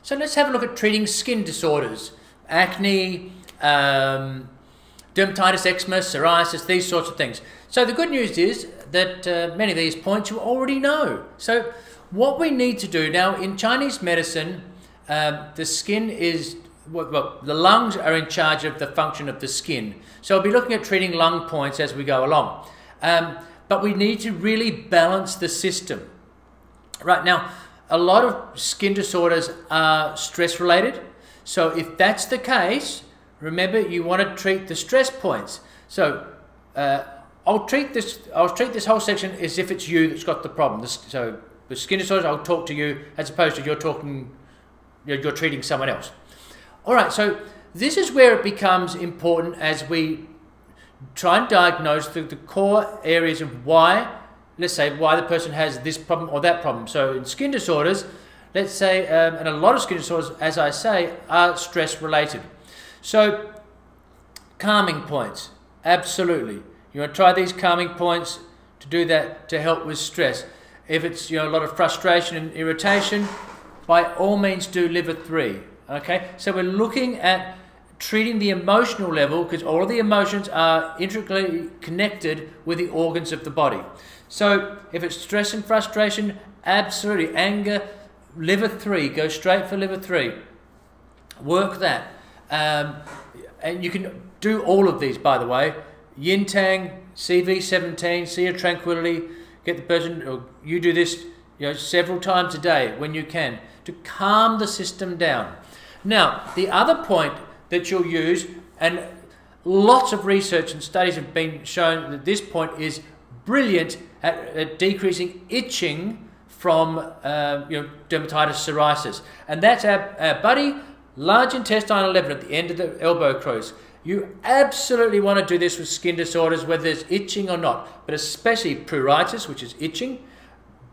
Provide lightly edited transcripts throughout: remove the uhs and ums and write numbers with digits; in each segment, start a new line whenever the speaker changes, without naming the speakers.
So let's have a look at treating skin disorders, acne, dermatitis, eczema, psoriasis, these sorts of things. So the good news is that many of these points you already know. So what we need to do now in Chinese medicine, the skin is, well, the lungs are in charge of the function of the skin. So we'll be looking at treating lung points as we go along. But we need to really balance the system. Right now, a lot of skin disorders are stress related. So if that's the case, remember you want to treat the stress points. So I'll treat this whole section as if it's you that's got the problem. So the skin disorders, I'll talk to you as opposed to you're treating someone else. All right, so this is where it becomes important as we try and diagnose the core areas of why, let's say, why the person has this problem or that problem. So in skin disorders, let's say, and a lot of skin disorders, as I say, are stress related. So calming points, absolutely. You want to try these calming points to do that, to help with stress. If it's a lot of frustration and irritation, by all means do liver 3. Okay, so we're looking at treating the emotional level because all of the emotions are intricately connected with the organs of the body. So if it's stress and frustration, absolutely. Anger, liver 3, go straight for liver 3. Work that. And you can do all of these, by the way. Yin Tang, CV17, Sea of Tranquility. Get the person, or you do this several times a day when you can, to calm the system down. Now, the other point that you'll use, and lots of research and studies have been shown that this point is brilliant at decreasing itching from dermatitis, psoriasis, and that's our buddy large intestine 11 at the end of the elbow crease. You absolutely want to do this with skin disorders, whether there's itching or not, but especially pruritus, which is itching.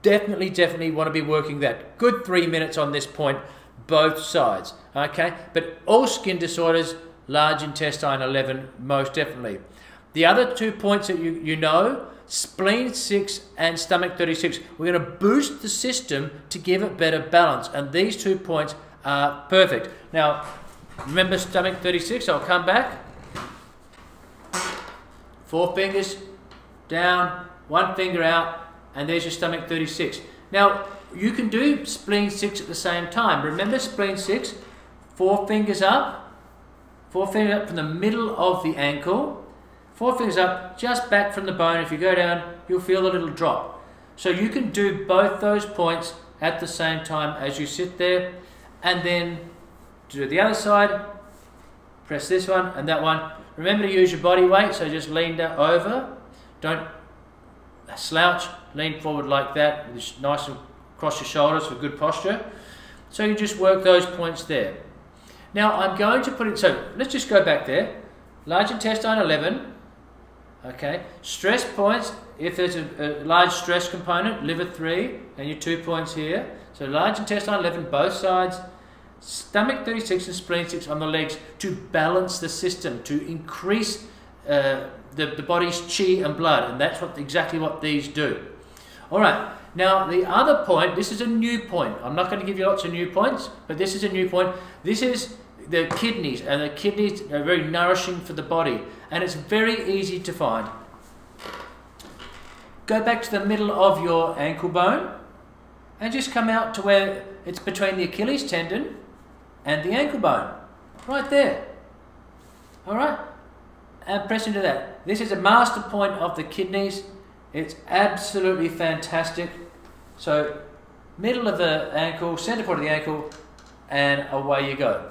Definitely want to be working that. Good 3 minutes on this point, both sides. Okay, but all skin disorders, large intestine 11, most definitely. The other 2 points that you know, spleen 6 and stomach 36. We're going to boost the system to give it better balance, and these 2 points are perfect. Now, remember stomach 36, I'll come back. 4 fingers down, 1 finger out, and there's your stomach 36. Now, you can do spleen 6 at the same time. Remember spleen 6, 4 fingers up from the middle of the ankle, 4 fingers up, just back from the bone. If you go down, you'll feel a little drop. So you can do both those points at the same time as you sit there, and then do the other side, press this one and that one. Remember to use your body weight, so just lean down over, don't slouch, lean forward like that, nice and across your shoulders for good posture. So you just work those points there. Now I'm going to put it, so let's just go back there. Large intestine 11, okay. Stress points, if there's a large stress component, liver 3, and your 2 points here. So large intestine 11, both sides. Stomach 36 and spleen 6 on the legs to balance the system, to increase the body's chi and blood, and that's exactly what these do. All right, now the other point, this is a new point. I'm not going to give you lots of new points, but this is a new point. This is the kidneys, and the kidneys are very nourishing for the body, and it's very easy to find. Go back to the middle of your ankle bone, and just come out to where it's between the Achilles tendon and the ankle bone, right there. All right, and press into that. This is a master point of the kidneys. It's absolutely fantastic. So middle of the ankle, center point of the ankle, and away you go.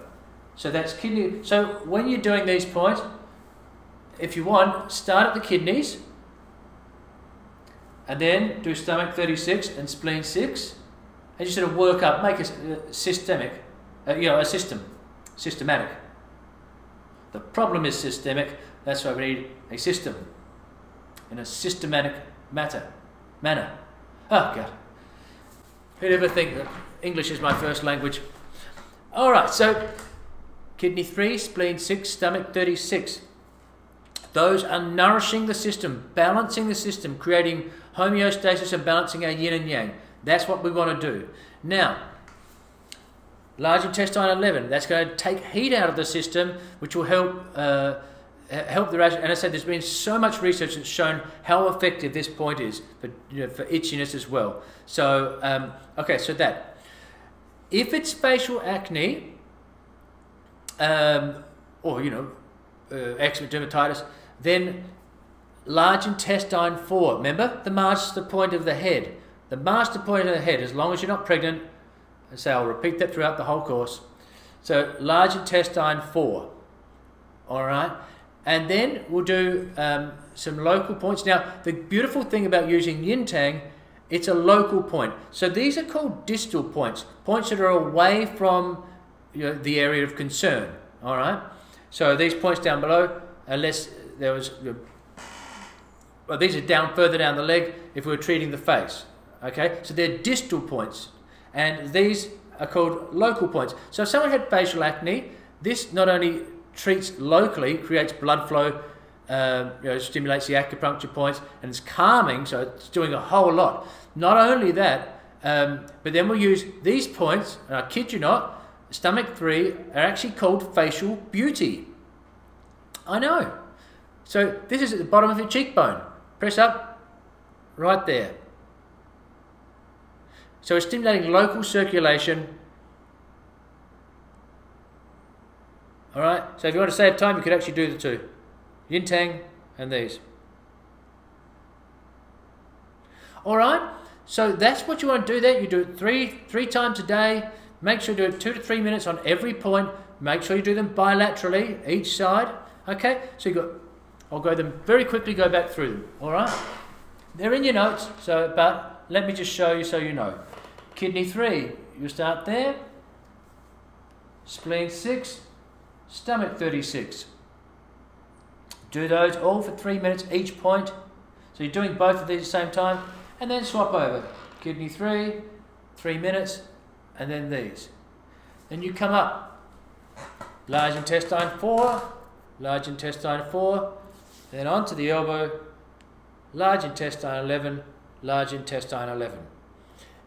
So that's kidney. So when you're doing these points, if you want, start at the kidneys, and then do stomach 36 and spleen 6, and just sort of work up, make a systemic, systematic. The problem is systemic. That's why we need a system in a systematic manner. Oh God, who'd ever think that English is my first language? All right, so kidney 3, spleen 6, stomach 36. Those are nourishing the system, balancing the system, creating homeostasis and balancing our yin and yang. That's what we want to do. Now, Large intestine 11, that's going to take heat out of the system, which will help help the rash. And I said there's been so much research that's shown how effective this point is for, for itchiness as well. So, okay, so that. If it's facial acne, or, eczema dermatitis, then large intestine 4. Remember, the master point of the head. The master point of the head, as long as you're not pregnant. So I'll repeat that throughout the whole course. So large intestine 4. All right. And then we'll do some local points. Now, the beautiful thing about using yin tang, it's a local point. So these are called distal points, points that are away from the area of concern. All right. So these points down below, unless there was, well, these are down further down the leg if we were treating the face. Okay. So they're distal points, and these are called local points. So if someone had facial acne, this not only treats locally, creates blood flow, stimulates the acupuncture points, and it's calming, so it's doing a whole lot. Not only that, but then we'll use these points, and I kid you not, stomach 3 are actually called facial beauty. I know. So this is at the bottom of your cheekbone. Press up, right there. So it's stimulating local circulation. All right, so if you want to save time, you could actually do the two. Yin Tang and these. All right, so that's what you want to do there. You do it three times a day. Make sure you do it 2 to 3 minutes on every point. Make sure you do them bilaterally, each side. Okay, so I'll go them very quickly, go back through them. All right, they're in your notes, but let me just show you so you know. Kidney 3, you start there. Spleen 6. Stomach 36. Do those all for 3 minutes each point. So you're doing both of these at the same time, and then swap over. Kidney 3, 3 minutes, and then these. Then you come up. Large intestine 4, large intestine 4, then onto the elbow, large intestine 11, large intestine 11.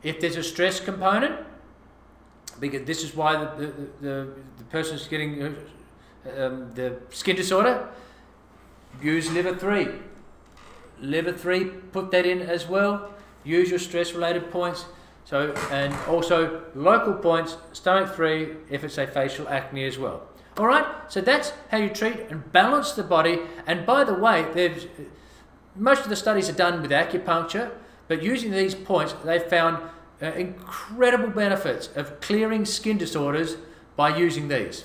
If there's a stress component, because this is why the person's getting the skin disorder, use liver 3. Liver 3, put that in as well. Use your stress-related points. So, and also local points, stomach 3, if it's a facial acne as well. All right, so that's how you treat and balance the body. And by the way, most of the studies are done with acupuncture, but using these points, they've found incredible benefits of clearing skin disorders by using these.